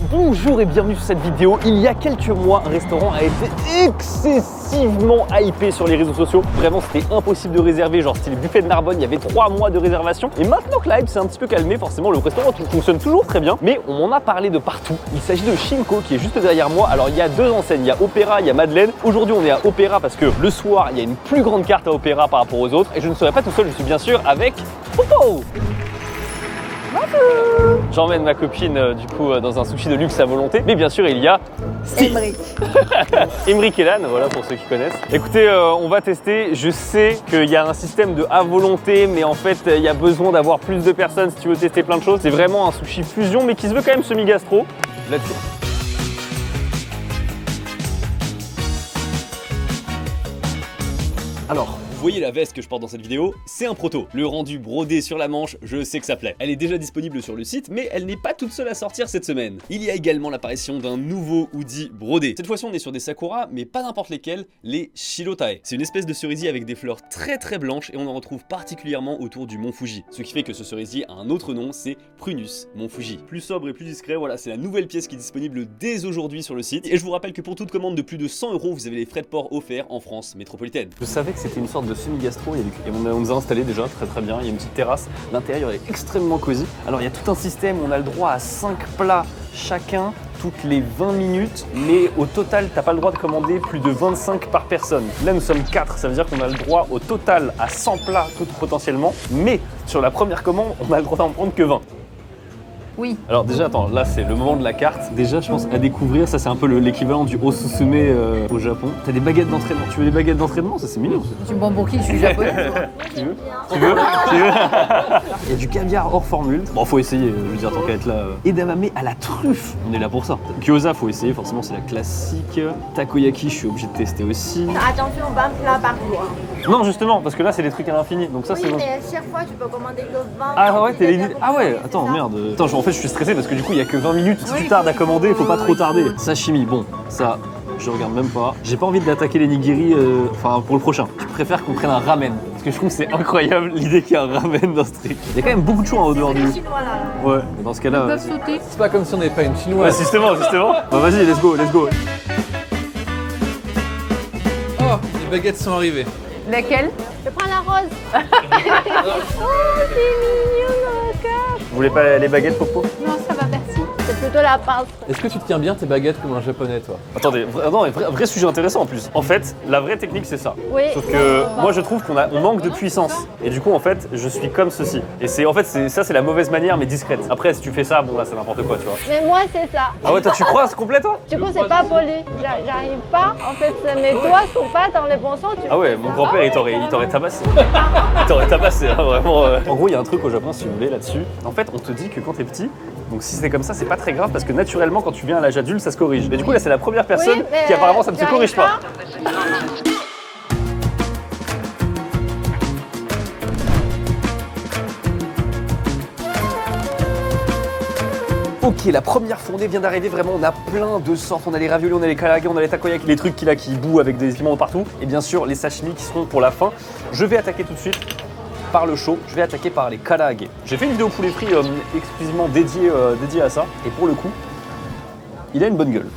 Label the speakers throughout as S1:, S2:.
S1: Bonjour et bienvenue sur cette vidéo. Il y a quelques mois, un restaurant a été excessivement hypé sur les réseaux sociaux. Vraiment, c'était impossible de réserver, genre style buffet de Narbonne, il y avait 3 mois de réservation. Et maintenant que la hype s'est un petit peu calmée, forcément le restaurant fonctionne toujours très bien. Mais on en a parlé de partout. Il s'agit de Shinko qui est juste derrière moi. Alors il y a deux enseignes, il y a Opéra, il y a Madeleine. Aujourd'hui on est à Opéra parce que le soir, il y a une plus grande carte à Opéra par rapport aux autres. Et je ne serai pas tout seul, je suis bien sûr avec Popo. J'emmène ma copine du coup dans un sushi de luxe à volonté, mais bien sûr il y a
S2: Emric.
S1: Emric Elan, voilà pour ceux qui connaissent. Écoutez, on va tester. Je sais qu'il y a un système de à volonté, mais en fait il y a besoin d'avoir plus de personnes si tu veux tester plein de choses. C'est vraiment un sushi fusion, mais qui se veut quand même semi-gastro. Là-dessus. Alors, vous voyez la veste que je porte dans cette vidéo, c'est un proto. Le rendu brodé sur la manche, je sais que ça plaît. Elle est déjà disponible sur le site, mais elle n'est pas toute seule à sortir cette semaine. Il y a également l'apparition d'un nouveau hoodie brodé. Cette fois-ci on est sur des sakura, mais pas n'importe lesquels, les shirotae. C'est une espèce de cerisier avec des fleurs très blanches et on en retrouve particulièrement autour du mont Fuji. Ce qui fait que ce cerisier a un autre nom, c'est Prunus Mont Fuji. Plus sobre et plus discret, voilà, c'est la nouvelle pièce qui est disponible dès aujourd'hui sur le site. Et je vous rappelle que pour toute commande de plus de 100 €, vous avez les frais de port offerts en France métropolitaine. Je savais que c'était une sorte de semi-gastro et on nous a installé déjà très bien, il y a une petite terrasse, l'intérieur est extrêmement cosy. Alors il y a tout un système, on a le droit à 5 plats chacun toutes les 20 minutes, mais au total t'as pas le droit de commander plus de 25 par personne. Là nous sommes 4, ça veut dire qu'on a le droit au total à 100 plats tout potentiellement, mais sur la première commande on a le droit d'en prendre que 20.
S2: Oui.
S1: Alors déjà, attends, là c'est le moment de la carte. Déjà, je pense à découvrir, ça c'est un peu l'équivalent du osusume au Japon. T'as des baguettes d'entraînement. Tu veux des baguettes d'entraînement? Ça c'est mignon.
S2: Tu me prends pour qui? Je suis japonais.
S1: Tu veux? Il y a du caviar hors formule. Bon, faut essayer, je veux dire, tant qu'à être là. Edamame à la truffe, on est là pour ça. Gyoza, faut essayer, forcément c'est la classique. Takoyaki, je suis obligé de tester aussi.
S3: Attention, 20 plats par jour.
S1: Non, justement, parce que là c'est des trucs à l'infini, donc ça
S3: Oui,
S1: c'est bon.
S3: mais à chaque fois, tu peux commander que 20.
S1: Ah ouais, t'es limité. Ah ouais, attends, merde. Attends, en fait, je suis stressé parce que du coup, il y a que 20 minutes. Si tu tardes à commander, il faut pas trop tarder. Sashimi, bon, ça, je regarde même pas. J'ai pas envie d'attaquer les nigiri, enfin, pour le prochain. Je préfère qu'on prenne un ramen. Parce que je trouve que c'est incroyable l'idée qu'il y a un ramen dans ce truc. Il y a quand même beaucoup de choix en dehors du.
S3: Chinois là.
S1: Ouais, dans ce cas-là.
S4: C'est pas comme si on n'avait pas une
S1: Ouais,
S4: chinoise.
S1: justement. Bah, vas-y, let's go.
S4: Oh, les baguettes sont arrivées.
S2: Laquelle?
S3: Je prends la rose. Oh, c'est mignon dans le cœur.
S1: Vous voulez pas les baguettes, Popo?
S3: Non, ça va, merci. C'est plutôt la pince.
S4: Est-ce que tu tiens bien tes baguettes comme un japonais, toi?
S1: Attendez, vrai sujet intéressant en plus. En fait, la vraie technique c'est ça.
S3: Oui.
S1: Sauf que moi je trouve qu'on manque de puissance. Et du coup en fait, je suis comme ceci. Et c'est c'est la mauvaise manière mais discrète. Après si tu fais ça, bon là c'est n'importe quoi, tu vois.
S3: Mais moi, c'est ça.
S1: Ah ouais, toi tu crois, c'est complet toi?
S3: Du coup, c'est pas poli. J'arrive pas. En fait, mes doigts sont pas dans les bons sens.
S1: Ah ouais, mon grand-père il t'aurait tabassé. Il t'aurait tabassé, hein, vraiment. En gros, il y a un truc au Japon, si vous voulez, là-dessus. En fait, on te dit que quand t'es petit, donc si c'est comme ça, c'est pas très grave parce que naturellement, quand tu viens à l'âge adulte, ça se corrige. Et du coup, là, c'est la première personne
S3: Oui, mais
S1: qui apparemment ça ne se
S3: j'arrive
S1: corrige pas. Ok, la première fournée vient d'arriver, vraiment on a plein de sortes, on a les raviolis, on a les karage, on a les takoyaki, les trucs qui bouent avec des piments partout, et bien sûr les sashimi qui seront pour la fin. Je vais attaquer tout de suite par le chaud, je vais attaquer par les karage. J'ai fait une vidéo poulet frit exclusivement dédiée à ça, et pour le coup, il a une bonne gueule.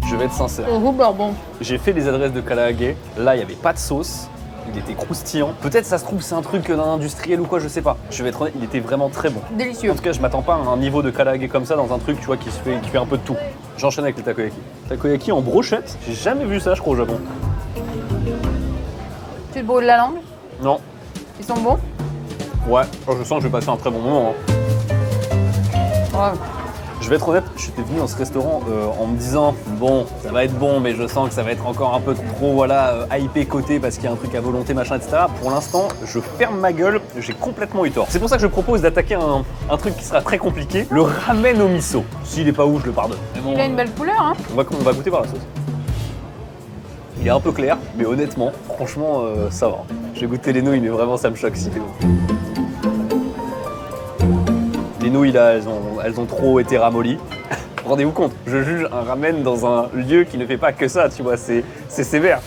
S1: Je vais être sincère.
S2: Bon.
S1: J'ai fait les adresses de karage, là il n'y avait pas de sauce. Il était croustillant. Peut-être ça se trouve c'est un truc d'un industriel ou quoi, je sais pas. Je vais être honnête, il était vraiment très bon.
S2: Délicieux.
S1: En tout cas, je m'attends pas à un niveau de karage comme ça dans un truc, tu vois, qui fait un peu de tout. J'enchaîne avec les takoyaki. Takoyaki en brochette, j'ai jamais vu ça, je crois, au Japon.
S2: Tu te brûles la langue?
S1: Non.
S2: Ils sont bons?
S1: Ouais, je sens que je vais passer un très bon moment. Hein.
S2: Ouais.
S1: Je vais être honnête, j'étais venu dans ce restaurant en me disant bon, ça va être bon, mais je sens que ça va être encore un peu trop hypé côté parce qu'il y a un truc à volonté, machin, etc. Pour l'instant, je ferme ma gueule, j'ai complètement eu tort. C'est pour ça que je propose d'attaquer un truc qui sera très compliqué, le ramen au miso. S'il est pas ouf, je le pardonne. Mais bon,
S2: Il a une belle couleur, hein?
S1: on va goûter par la sauce. Il est un peu clair, mais honnêtement, franchement, ça va. J'ai goûté les nouilles, mais vraiment, ça me choque si t'es bon. Les nouilles là, elles ont trop été ramollies. Rendez-vous compte, je juge un ramen dans un lieu qui ne fait pas que ça, tu vois, c'est sévère.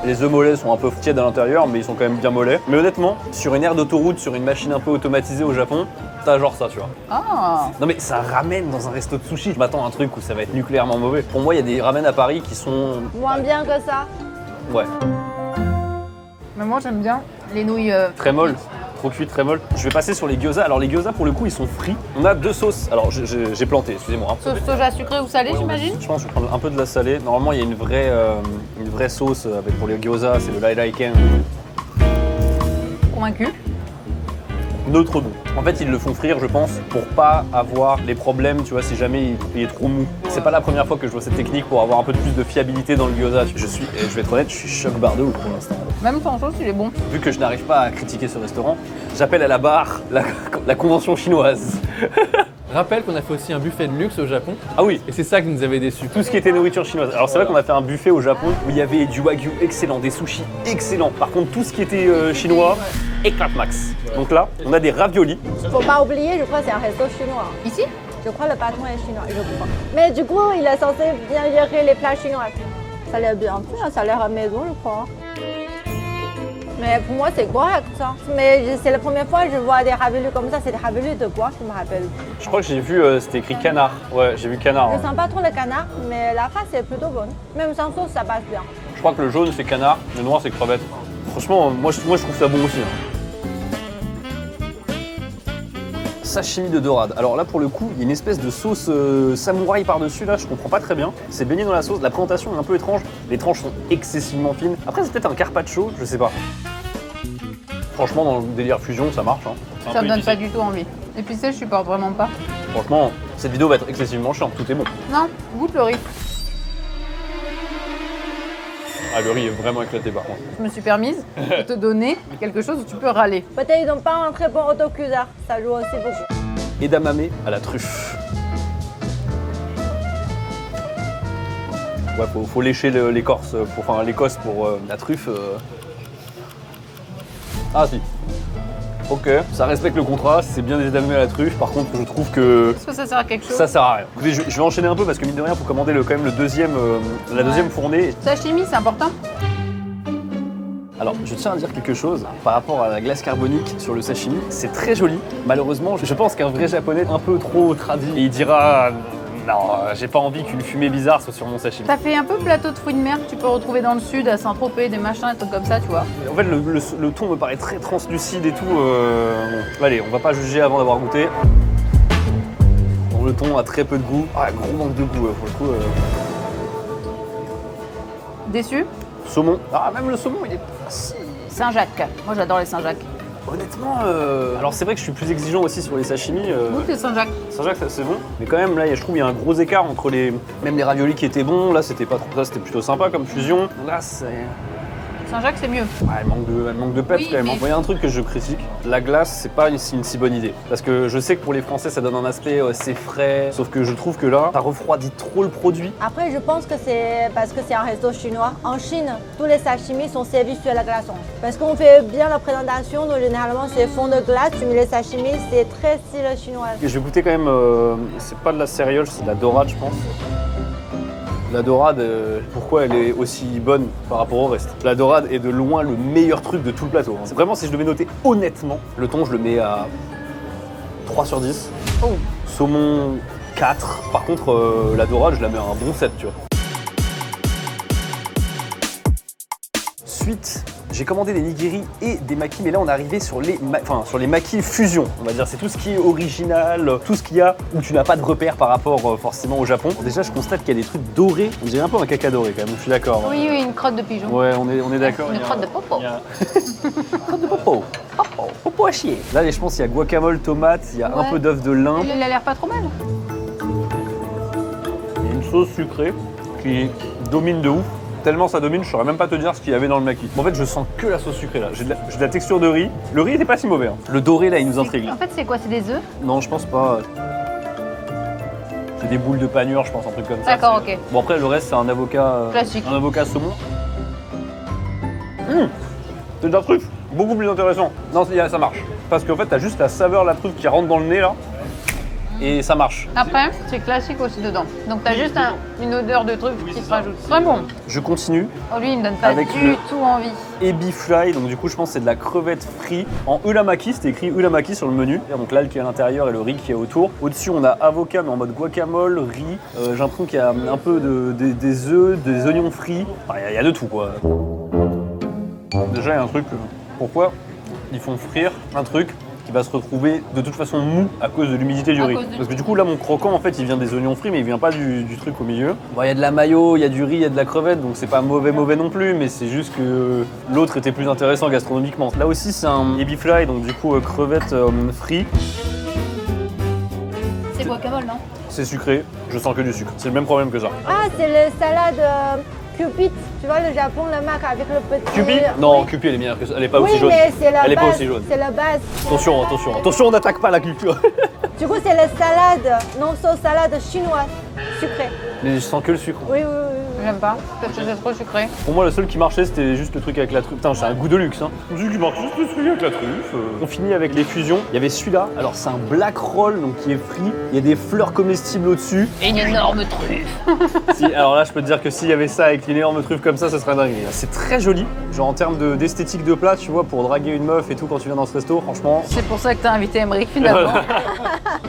S1: Les œufs mollets sont un peu tièdes à l'intérieur, mais ils sont quand même bien mollets. Mais honnêtement, sur une aire d'autoroute, sur une machine un peu automatisée au Japon, t'as genre ça, tu vois.
S2: Ah.
S1: Non mais ça ramène dans un resto de sushi. Je m'attends à un truc où ça va être nucléairement mauvais. Pour moi, il y a des ramen à Paris qui sont...
S3: Moins bien que ça.
S1: Ouais,
S2: Mais moi, j'aime bien les nouilles.
S1: très molles. Trop cuit, très molle. Je vais passer sur les gyoza. Alors les gyoza, pour le coup, ils sont frits. On a deux sauces. Alors j'ai planté, excusez-moi.
S2: Sauce soja sucrée ou salée,
S1: Ouais,
S2: j'imagine.
S1: Je pense que je vais prendre un peu de la salée. Normalement, il y a une vraie sauce avec pour les gyoza, c'est le Lailaiken.
S2: Convaincu.
S1: Neutre bon. En fait, ils le font frire, je pense, pour pas avoir les problèmes, tu vois, si jamais il est trop mou. C'est pas la première fois que je vois cette technique pour avoir un peu plus de fiabilité dans le gyoza. Je vais être honnête, je suis choc barre de ouf pour l'instant.
S2: Même sans sauce, il est bon.
S1: Vu que je n'arrive pas à critiquer ce restaurant, j'appelle à la barre la convention chinoise.
S4: Rappelle qu'on a fait aussi un buffet de luxe au Japon.
S1: Ah oui,
S4: Et c'est ça qui nous avait déçus.
S1: tout ce qui était nourriture chinoise. Alors c'est vrai qu'on a fait un buffet au Japon où il y avait du wagyu excellent, des sushis excellents. Par contre, tout ce qui était chinois, éclate max. Donc là, on a des raviolis.
S3: Faut pas oublier, je crois que c'est un resto chinois.
S2: Ici.
S3: Je crois que le patron est chinois, je crois. Mais du coup, il est censé bien gérer les plats chinois. Ça a l'air bien fait, ça a l'air à maison, je crois. Mais pour moi, c'est correct, ça. Mais c'est la première fois que je vois des raviolis comme ça. C'est des raviolis de quoi, je me rappelle.
S1: Je crois que j'ai vu, c'était écrit canard. Ouais, j'ai vu canard.
S3: Je
S1: hein.
S3: sens pas trop le canard, mais la face est plutôt bonne. Même sans sauce, ça passe bien.
S1: Je crois que le jaune c'est canard, le noir c'est crevette. Franchement, moi je trouve ça bon aussi. hein. Sashimi de dorade. Alors là pour le coup, il y a une espèce de sauce samouraï par-dessus là, je comprends pas très bien. C'est baigné dans la sauce, la présentation est un peu étrange. Les tranches sont excessivement fines. Après c'est peut-être un carpaccio, je sais pas. Franchement dans le délire fusion ça marche. Hein. C'est un
S2: Ça
S1: peu
S2: me donne
S1: épicé.
S2: pas du tout envie. Épicé, je supporte vraiment pas.
S1: Franchement, cette vidéo va être excessivement chiante, tout est bon.
S2: Non, goûte le riz.
S1: Ah le riz est vraiment éclaté par contre.
S2: Je me suis permise de te donner quelque chose où tu peux râler.
S3: Peut-être qu'ils n'ont pas un très bon autocuiseur. Ça joue aussi beaucoup.
S1: Edamame à la truffe. Ouais, faut lécher l'écorce, l'écosse pour la truffe. Ah si. Ok, ça respecte le contrat, c'est bien des edamame à la truffe. Par contre, je trouve que
S2: Est-ce que ça sert à quelque chose?
S1: ça sert à rien. Écoutez, je vais enchaîner un peu parce que mine de rien, faut commander quand même le deuxième, la deuxième fournée.
S2: Sashimi, c'est important.
S1: Alors, je tiens à dire quelque chose par rapport à la glace carbonique sur le sashimi. C'est très joli. Malheureusement, je pense qu'un vrai japonais un peu trop traduit, et il dira non, j'ai pas envie qu'une fumée bizarre soit sur mon sashimi.
S2: Ça fait un peu plateau de fruits de mer que tu peux retrouver dans le sud, à Saint-Tropez, des machins, des trucs comme ça, tu vois.
S1: En fait, le ton me paraît très translucide et tout. Bon, allez, on va pas juger avant d'avoir goûté. Bon, le ton a très peu de goût. Ah, gros manque de goût pour le coup.
S2: Déçu?
S1: Saumon. Ah, même le saumon, il est pas si.
S2: Saint-Jacques. Moi, j'adore les Saint-Jacques.
S1: Honnêtement, alors c'est vrai que je suis plus exigeant aussi sur les sashimi.
S2: Goûte les Saint-Jacques.
S1: Saint-Jacques, c'est bon. Mais quand même, là, je trouve qu'il y a un gros écart entre même les raviolis qui étaient bons. Là, c'était pas trop ça, c'était plutôt sympa comme fusion. Là, c'est.
S2: Saint-Jacques, c'est mieux.
S1: Ouais, elle manque de peps
S2: Oui,
S1: quand même.
S2: mais-
S1: Il y a un truc que je critique. La glace, c'est pas une si bonne idée. Parce que je sais que pour les Français, ça donne un aspect c'est frais. Sauf que je trouve que là, ça refroidit trop le produit.
S3: Après, je pense que c'est parce que c'est un resto chinois. En Chine, tous les sashimi sont servis sur la glaçon. Parce qu'on fait bien la présentation, donc généralement c'est fond de glace, tu mets les sashimi, c'est très style chinois.
S1: Et je vais goûter quand même, c'est pas de la céréole, c'est de la dorade, je pense. La dorade, pourquoi elle est aussi bonne par rapport au reste? La dorade est de loin le meilleur truc de tout le plateau. C'est vraiment, si je devais noter honnêtement, le thon, je le mets à 3 sur 10.
S2: Oh.
S1: Saumon, 4. Par contre, la dorade, je la mets à un bon 7, tu vois. Suite, j'ai commandé des nigiri et des makis, mais là on est arrivé sur les makis fusion, on va dire. C'est tout ce qui est original, tout ce qu'il y a où tu n'as pas de repère par rapport forcément au Japon. Déjà, je constate qu'il y a des trucs dorés. On dirait un peu un caca doré quand même, je suis d'accord.
S2: Oui, oui, une crotte de pigeon.
S1: Ouais, on est d'accord.
S2: Une
S1: il y a-
S2: crotte de popo.
S1: il y a- Crotte de popo. Popo à chier. Là, je pense qu'il y a guacamole, tomate, il y a un
S2: Ouais.
S1: peu d'œuf de lin.
S2: Il a l'air pas trop mal.
S1: Il y a une sauce sucrée qui domine de ouf. Tellement ça domine, je saurais même pas te dire ce qu'il y avait dans le maquis. En fait, je sens que la sauce sucrée là. J'ai de la texture de riz. Le riz était pas si mauvais. hein. Le doré là, il nous intrigue.
S2: En fait, c'est quoi? C'est des œufs?
S1: Non, je pense pas. C'est des boules de panure, je pense, un truc comme ça.
S2: D'accord,
S1: C'est-
S2: ok.
S1: Bon, après, le reste, c'est un avocat.
S2: Classique.
S1: Un avocat saumon. C'est de la truffe. Beaucoup plus intéressant. Non, ça marche. Parce qu'en fait, t'as juste la saveur de la truffe qui rentre dans le nez là. et ça marche.
S2: Après, c'est classique aussi dedans. Donc t'as juste une odeur de truc qui se rajoute. Très bon.
S1: Je continue.
S2: Oh, lui, il me donne pas
S1: Avec
S2: du
S1: le-
S2: tout envie.
S1: Ebi fry, donc du coup je pense que c'est de la crevette frite en ulamaki, c'était écrit ulamaki sur le menu. Et donc l'algue qui est à l'intérieur et le riz qui est autour. Au-dessus on a avocat mais en mode guacamole, riz. J'ai l'impression qu'il y a un peu des œufs, des oignons frits. Enfin, il y a de tout quoi. Déjà il y a un truc, pourquoi ils font frire un truc qui va se retrouver de toute façon mou à cause de l'humidité du
S2: À
S1: riz.
S2: cause du-
S1: Parce que du coup là mon croquant en fait il vient des oignons frits mais il vient pas du truc au milieu. Bon il y a de la mayo, il y a du riz, il y a de la crevette donc c'est pas mauvais non plus mais c'est juste que l'autre était plus intéressant gastronomiquement. Là aussi c'est un ebi fly donc du coup crevette frit,
S2: C'est guacamole, non?
S1: c'est sucré, je sens que du sucre. C'est le même problème que ça.
S3: Ah, c'est le salade Cupid. Tu vois, le Japon, le marque avec le petit...
S1: Cupid Non,
S3: Oui.
S1: Cupid elle est meilleure que ça, elle est pas
S3: Oui,
S1: aussi jaune.
S3: mais c'est la
S1: Elle est
S3: base.
S1: pas aussi jaune.
S3: C'est la base.
S1: Attention on n'attaque pas la culture.
S3: Du coup, c'est la salade, non sauce salade chinoise, sucrée.
S1: Mais je sens que le sucre.
S3: Oui, oui, oui. oui.
S2: J'aime pas, parce que c'est trop sucré.
S1: Pour moi, le seul qui marchait, c'était juste le truc avec la truffe. Putain, j'ai un goût de luxe, hein. Le truc qui marche, juste le truc avec la truffe. On finit avec les fusions. Il y avait celui-là. Alors, c'est un black roll, donc qui est frit. Il y a des fleurs comestibles au-dessus.
S2: Et une énorme truffe.
S1: Si, alors là, je peux te dire que s'il y avait ça avec une énorme truffe comme ça serait dingue. C'est très joli. Genre, en termes d'esthétique de plat, tu vois, pour draguer une meuf et tout quand tu viens dans ce resto, franchement.
S2: C'est pour ça que t'as invité Emmerich finalement.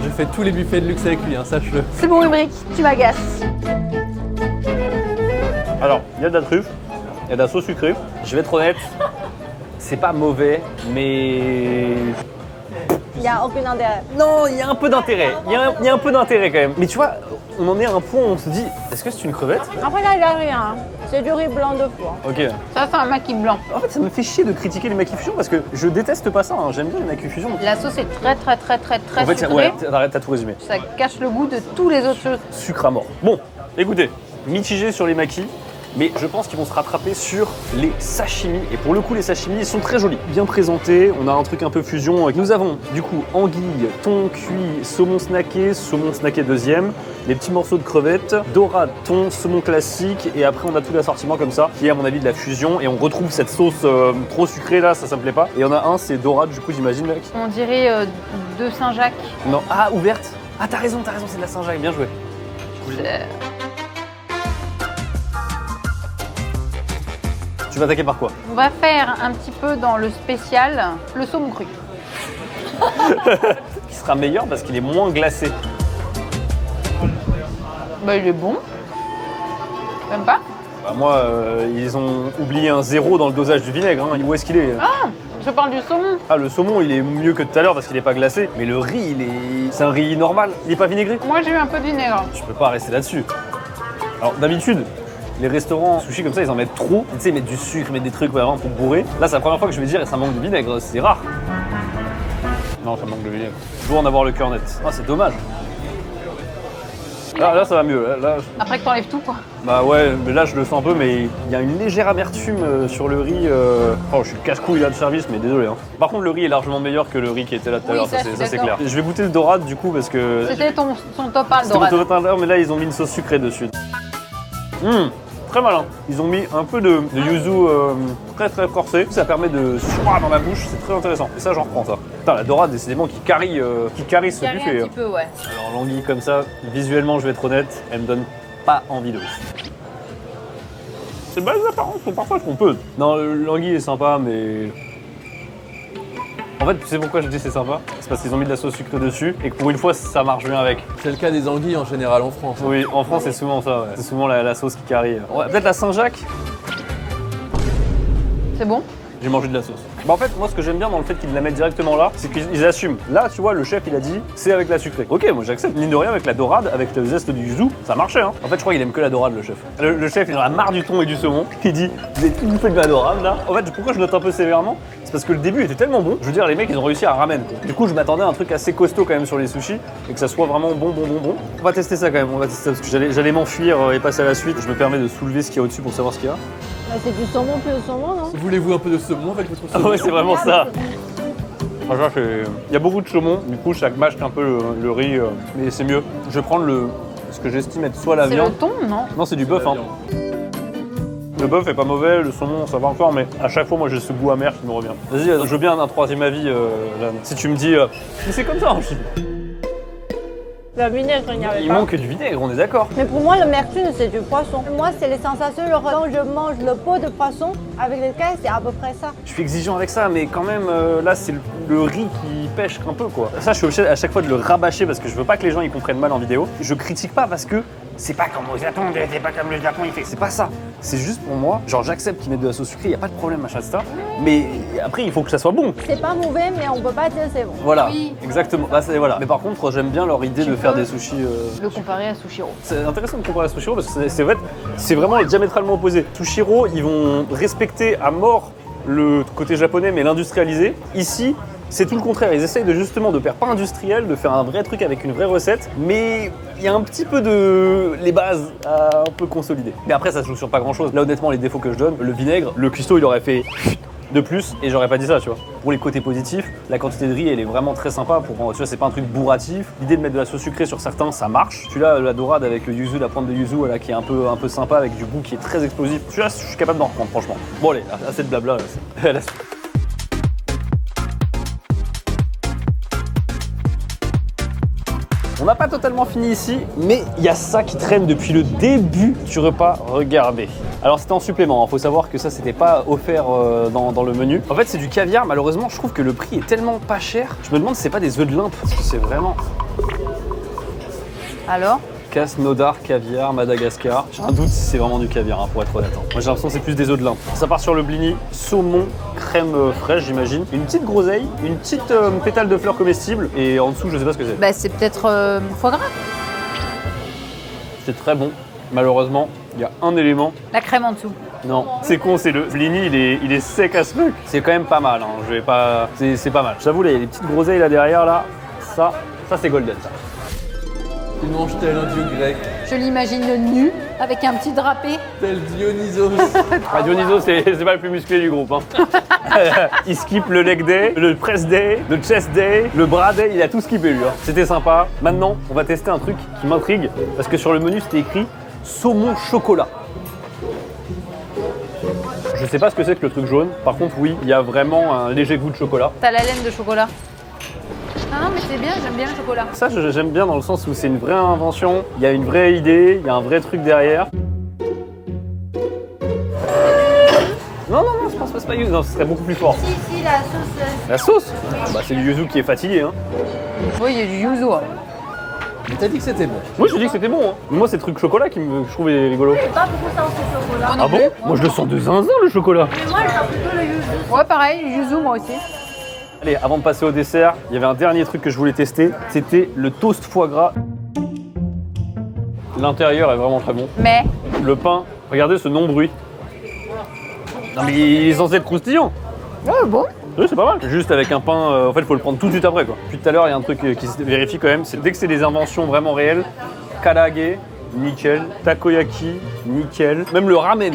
S4: Je fais tous les buffets de luxe avec lui, hein, sache-le.
S2: C'est bon Emmerich, tu m'agaces.
S1: Alors, il y a de la truffe, il y a de la sauce sucrée. Je vais être honnête, c'est pas mauvais, mais.
S3: Il n'y a aucun intérêt.
S1: Non, il y a un peu d'intérêt. Il y a un peu d'intérêt quand même. Mais tu vois, on en est à un point où on se dit, est-ce que c'est une crevette?
S3: Après, là, il n'y a rien. hein. C'est du riz blanc de foie.
S1: Ok.
S2: Ça, c'est un maquis blanc.
S1: En fait, ça me fait chier de critiquer les maquis fusion parce que je déteste pas ça. hein. J'aime bien les maquis fusion.
S2: La sauce est très
S1: En fait,
S2: sucrée.
S1: ouais, t'as tout résumé.
S2: Ça cache le goût de tous les autres choses.
S1: Sucre à mort. Bon, écoutez, mitigé sur les maquis. Mais je pense qu'ils vont se rattraper sur les sashimi. Et pour le coup, les sashimi, ils sont très jolis. Bien présentés, on a un truc un peu fusion. Nous avons du coup anguille, thon cuit, saumon snacké deuxième, les petits morceaux de crevettes, dorade, thon, saumon classique. Et après, on a tout l'assortiment comme ça, qui est à mon avis de la fusion. Et on retrouve cette sauce trop sucrée là, ça me plaît pas. Et il y en a un, c'est dorade, du coup, j'imagine, mec.
S2: On dirait de Saint-Jacques.
S1: Non, ah, ouverte. Ah, t'as raison, c'est de la Saint-Jacques, bien joué. Tu vas attaquer par quoi?
S2: On va faire un petit peu dans le spécial, le saumon cru.
S1: Qui sera meilleur parce qu'il est moins glacé.
S2: Bah, il est bon. T'aimes pas?
S1: Bah moi, ils ont oublié un 0 dans le dosage du vinaigre. Hein. Où est-ce qu'il est?
S2: Ah, je parle du saumon.
S1: Ah, le saumon, il est mieux que tout à l'heure parce qu'il n'est pas glacé. Mais le riz, c'est un riz normal. Il n'est pas vinaigré.
S2: Moi, j'ai eu un peu de vinaigre.
S1: Je peux pas rester là-dessus. Alors, d'habitude, les restaurants sushi comme ça, ils en mettent trop. Tu sais, ils mettent du sucre, ils mettent des trucs vraiment pour bourrer. Là, c'est la première fois que je vais dire, ça manque de vinaigre. C'est rare. Non, ça manque de vinaigre. Je dois en avoir le cœur net. Ah, c'est dommage. Là, ça va mieux. Là,
S2: Après que t'enlèves tout, quoi.
S1: bah ouais, mais là je le sens un peu, mais il y a une légère amertume sur le riz. Oh, je suis casse-couille là de service, mais désolé. Hein. Par contre, le riz est largement meilleur que le riz qui était là tout à
S2: Oui,
S1: l'heure,
S2: ça,
S1: ça
S2: je suis
S1: c'est
S2: d'accord.
S1: clair. Je vais goûter le dorade du coup parce que.
S2: C'était son top 1, le
S1: C'était mon
S2: dorade.
S1: tomatin d'heure, mais là ils ont mis une sauce sucrée dessus. Très malin. Ils ont mis un peu de yuzu très corsé. Ça permet de suer dans la bouche, c'est très intéressant. Et ça, j'en reprends ça. Putain, la dorade, décidément, qui carie ce
S2: Il y a
S1: buffet.
S2: un petit peu, ouais.
S1: Alors l'anguille comme ça, visuellement, je vais être honnête, elle me donne pas envie de ouf. C'est belles apparences sont parfois trompeuses. Non, l'anguille est sympa, mais... En fait, tu sais pourquoi je dis c'est sympa? C'est parce qu'ils ont mis de la sauce sucrée dessus et que pour une fois, ça marche bien avec.
S4: C'est le cas des anguilles en général en France.
S1: Oui, en France, c'est souvent ça. Ouais. C'est souvent la sauce qui carie. Ouais, peut-être la Saint-Jacques.
S2: C'est bon?
S1: J'ai mangé de la sauce. Bah en fait, moi ce que j'aime bien dans le fait qu'ils la mettent directement là, c'est qu'ils assument. Là, tu vois, le chef il a dit c'est avec la sucrée. Ok, moi j'accepte. Mine de rien, avec la dorade, avec le zeste du yuzu, ça marchait. Hein. En fait, je crois qu'il aime que la dorade, le chef. Le chef, il en a marre du thon et du saumon. Il dit vous avez tout bouffé de la dorade là. En fait, pourquoi je note un peu sévèrement? C'est parce que le début était tellement bon. Je veux dire, les mecs ils ont réussi à ramener. Quoi. Du coup, je m'attendais à un truc assez costaud quand même sur les sushis et que ça soit vraiment bon. On va tester ça quand même. On va tester ça parce que j'allais m'enfuir et passer à la suite. Je me permets de soulever ce qu'il y a au-dessus pour savoir ce qu'il y a.
S3: Bah, c'est du saumon plus de saumon, non?
S4: Voulez-vous un peu de saumon avec votre
S1: Ah
S4: saumon?
S1: ouais, c'est vraiment ça. Franchement, il y a beaucoup de saumon, du coup ça masque un peu le riz, mais c'est mieux. Je vais prendre ce que j'estime être soit la
S2: C'est
S1: viande.
S2: le thon, non?
S1: Non, c'est du bœuf. Hein. Le bœuf est pas mauvais, le saumon ça va encore, mais à chaque fois moi j'ai ce goût amer qui me revient. Vas-y, je veux bien un troisième avis, Jeanne. Si tu me dis, mais c'est comme ça.
S3: Le vinaigre, il n'y avait
S1: Il
S3: pas.
S1: manque du vinaigre, on est d'accord.
S3: Mais pour moi, l'amertume, c'est du poisson. Moi, c'est les sensations. Quand je mange le pot de poisson avec lequel, c'est à peu près ça.
S1: Je suis exigeant avec ça, mais quand même, là, c'est le riz qui pêche un peu, quoi. Ça, je suis obligé à chaque fois de le rabâcher parce que je veux pas que les gens ils comprennent mal en vidéo. Je critique pas parce que c'est pas comme au Japon, c'est pas comme le Japon il fait. C'est pas ça. C'est juste pour moi, genre j'accepte qu'ils mettent de la sauce sucrée, y a pas de problème, machin, etc. Mais après, il faut que ça soit bon.
S3: C'est pas mauvais, mais on peut pas dire c'est bon.
S1: Voilà,
S2: Oui.
S1: exactement. Bah, voilà. Mais par contre, j'aime bien leur idée de faire des sushis.
S2: Le comparer à Sushiro.
S1: C'est intéressant de comparer à Sushiro parce que c'est vraiment diamétralement opposé. Sushiro, ils vont respecter à mort le côté japonais mais l'industrialiser. Ici, c'est tout le contraire. Ils essayent de faire pas industriel, de faire un vrai truc avec une vraie recette, mais il y a un petit peu de les bases à un peu consolider. Mais après, ça se joue sur pas grand chose. Là, honnêtement, les défauts que je donne, le vinaigre, le cuistot, il aurait fait de plus et j'aurais pas dit ça, tu vois. Pour les côtés positifs, la quantité de riz, elle est vraiment très sympa. Tu vois, c'est pas un truc bourratif. L'idée de mettre de la sauce sucrée sur certains, ça marche. Celui-là, la dorade avec le yuzu, la pointe de yuzu, là, qui est un peu sympa avec du goût qui est très explosif. Celui-là, je suis capable d'en reprendre, franchement. Bon, allez, assez de blabla. Là, la suite. On n'a pas totalement fini ici, mais il y a ça qui traîne depuis le début du repas. Regardez. Alors c'était en supplément, il faut savoir que ça c'était pas offert dans le menu. En fait c'est du caviar, malheureusement je trouve que le prix est tellement pas cher. Je me demande si c'est pas des œufs de limpe, parce que c'est vraiment...
S2: Alors?
S1: Casse, nodar, caviar, Madagascar. J'ai un doute si c'est vraiment du caviar, hein, pour être honnête. Moi j'ai l'impression que c'est plus des œufs de limpe. Ça part sur le blini, saumon, crème fraîche j'imagine, une petite groseille, une petite pétale de fleurs comestibles et en dessous je sais pas ce que c'est.
S2: Bah c'est peut-être foie gras.
S1: C'est très bon. Malheureusement, il y a un élément.
S2: La crème en dessous.
S1: Non, c'est con, c'est le blini, il est sec à ce truc. C'est quand même pas mal, hein. Je vais pas... C'est pas mal. J'avoue, là, il y a des petites groseilles là derrière, là. Ça c'est golden, ça.
S4: Il mange tel un dieu grec,
S2: Je l'imagine nu, avec un petit drapé.
S4: tel Dionysos.
S1: Ah, Dionysos, c'est pas le plus musclé du groupe, hein. Il skip le leg day, le press day, le chest day, le bras day, il a tout skippé lui, hein. C'était sympa. Maintenant, on va tester un truc qui m'intrigue, parce que sur le menu, c'était écrit saumon chocolat. Je sais pas ce que c'est que le truc jaune. Par contre, oui, il y a vraiment un léger goût de chocolat.
S2: T'as la laine de chocolat. Non, mais c'est bien, j'aime bien le chocolat.
S1: Ça, j'aime bien dans le sens où c'est une vraie invention, il y a une vraie idée, il y a un vrai truc derrière. Non, je pense pas c'est pas yuzu, non, ce serait beaucoup plus fort.
S3: Si, la sauce.
S1: La sauce bah, c'est le yuzu qui est fatigué, hein.
S2: Oui, il y a du yuzu. Hein.
S4: Mais t'as dit que c'était bon.
S1: Moi, je dis que c'était bon, hein. Moi, c'est le truc chocolat qui me je trouve rigolo.
S3: Pas beaucoup ça au chocolat.
S2: Moi non
S1: Ah bon?
S2: plus.
S1: Moi, je le sens de zinzin, le chocolat.
S3: Mais moi, je sens plutôt le yuzu.
S2: Ouais, pareil, yuzu moi aussi.
S1: Allez, avant de passer au dessert, il y avait un dernier truc que je voulais tester, c'était le toast foie gras. L'intérieur est vraiment très bon.
S2: Mais
S1: Le pain, regardez ce non-bruit. Non mais il est censé être croustillant.
S2: ouais, bon.
S1: Oui, c'est pas mal. Juste avec un pain, en fait, il faut le prendre tout de suite après, quoi. Puis tout à l'heure, il y a un truc qui se vérifie quand même, c'est dès que c'est des inventions vraiment réelles, karage, nickel, takoyaki, nickel, même le ramen,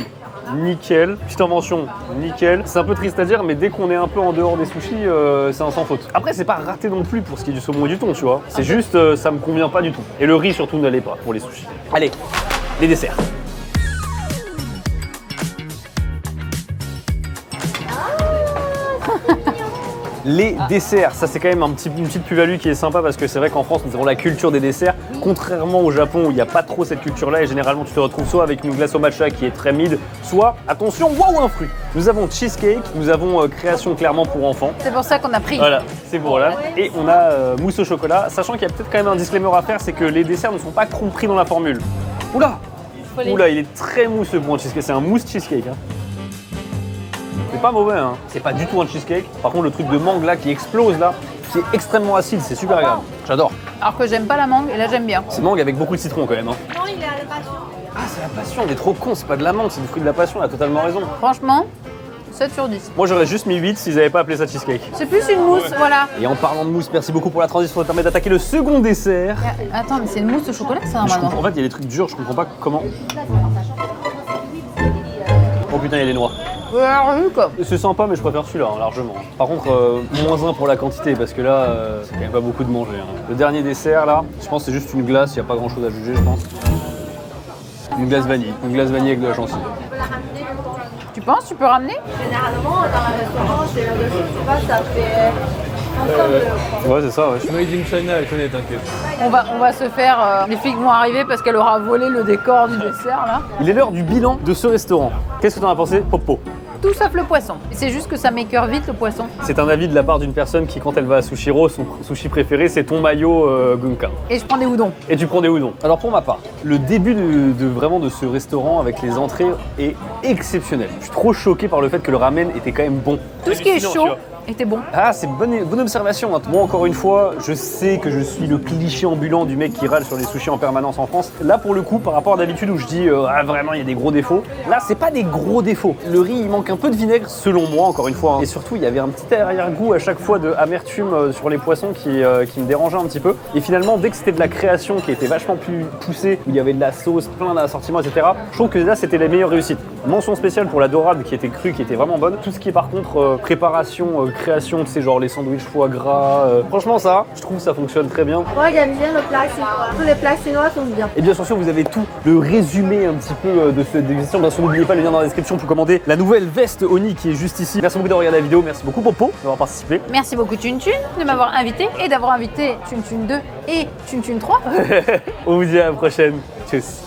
S1: nickel, petite invention, nickel. C'est un peu triste à dire, mais dès qu'on est un peu en dehors des sushis, c'est un sans faute. Après, c'est pas raté non plus pour ce qui est du saumon et du thon, tu vois. C'est juste, ça me convient pas du tout. Et le riz surtout n'allait pas pour les sushis. Allez, les desserts. Les desserts, ça c'est quand même une petite plus-value qui est sympa parce que c'est vrai qu'en France nous avons la culture des desserts, contrairement au Japon où il n'y a pas trop cette culture-là et généralement tu te retrouves soit avec une glace au matcha qui est très mid, soit, attention, waouh, un fruit. Nous avons cheesecake, nous avons création clairement pour enfants.
S2: C'est pour ça qu'on a pris.
S1: Voilà, c'est pour là. Et on a mousse au chocolat, sachant qu'il y a peut-être quand même un disclaimer à faire, c'est que les desserts ne sont pas compris dans la formule. Oula, oula, il est très mousseux pour un cheesecake, c'est un mousse cheesecake. Hein. C'est pas mauvais, hein. C'est pas du tout un cheesecake. Par contre, le truc de mangue là qui explose là, qui est extrêmement acide, c'est super agréable. J'adore.
S2: Alors que j'aime pas la mangue et là j'aime bien.
S1: C'est mangue avec beaucoup de citron quand même. Hein.
S3: Non, il est à la passion.
S1: Ah, c'est la passion, on est trop con, c'est pas de la mangue, c'est du fruit de la passion, il a totalement raison.
S2: Franchement, 7 sur 10.
S1: Moi j'aurais juste mis 8 s'ils n'avaient pas appelé ça cheesecake.
S2: C'est plus une mousse, voilà.
S1: Et en parlant de mousse, merci beaucoup pour la transition, ça permet d'attaquer le second dessert.
S2: Attends, mais c'est une mousse au chocolat ça
S1: Je
S2: normalement.
S1: comprends, en fait, il y a des trucs durs, je comprends pas comment. Oh putain, il y a les noix.
S2: Ouais, quoi.
S1: C'est sympa, mais je préfère celui-là, hein, largement. Par contre, moins 1 pour la quantité, parce que là, c'est quand même pas beaucoup de manger. Hein. Le dernier dessert, là, je pense que c'est juste une glace, il n'y a pas grand-chose à juger, je pense. Une glace vanille avec de la chantilly.
S2: Tu penses, tu peux ramener?
S3: Généralement, dans un restaurant, c'est le dessus, tu vois, ça fait
S1: Ouais, c'est ça, ouais.
S4: Made in China, elle connaît, t'inquiète.
S2: On va se faire... les filles vont arriver parce qu'elle aura volé le décor du dessert, là.
S1: Il est l'heure du bilan de ce restaurant. Qu'est-ce que t'en as pensé, Popo?
S2: Tout sauf le poisson. C'est juste que ça m'écœure vite, le poisson.
S1: C'est un avis de la part d'une personne qui, quand elle va à Sushiro, son sushi préféré, c'est ton maillot Gunka.
S2: Et je prends des udons.
S1: Et tu prends des udon. Alors pour ma part, le début vraiment de ce restaurant avec les entrées est exceptionnel. Je suis trop choqué par le fait que le ramen était quand même bon.
S2: Tout ce qui est
S1: Hallucinant,
S2: chaud
S1: tu vois.
S2: était bon.
S1: Ah, c'est bonne observation. Hein. Moi, encore une fois, je sais que je suis le cliché ambulant du mec qui râle sur les sushis en permanence en France. Là, pour le coup, par rapport à d'habitude où je dis ah, vraiment, il y a des gros défauts. Là, c'est pas des gros défauts. Le riz, il manque un peu de vinaigre, selon moi, encore une fois. Hein. Et surtout, il y avait un petit arrière-goût à chaque fois de amertume sur les poissons qui me dérangeait un petit peu. Et finalement, dès que c'était de la création qui était vachement plus poussée, où il y avait de la sauce, plein d'assortiments, etc., je trouve que là, c'était la meilleure réussite. Mention spéciale pour la dorade qui était crue, qui était vraiment bonne. Tout ce qui est par contre préparation, création, tu sais, genre les sandwichs foie gras. Franchement, ça, je trouve ça fonctionne très bien.
S3: Moi, j'aime bien le plat chinois. Tous les plats chinois sont bien.
S1: Et bien sûr, vous avez tout le résumé un petit peu de cette dégustation. Bien sûr, n'oubliez pas le lien dans la description pour commander la nouvelle veste Oni qui est juste ici. Merci beaucoup d'avoir regardé la vidéo. Merci beaucoup, Popo, d'avoir participé.
S2: Merci beaucoup, Tune Tune, de m'avoir invité et d'avoir invité Tune Tune 2 et Tune Tune 3.
S1: On vous dit à la prochaine. Tchuss.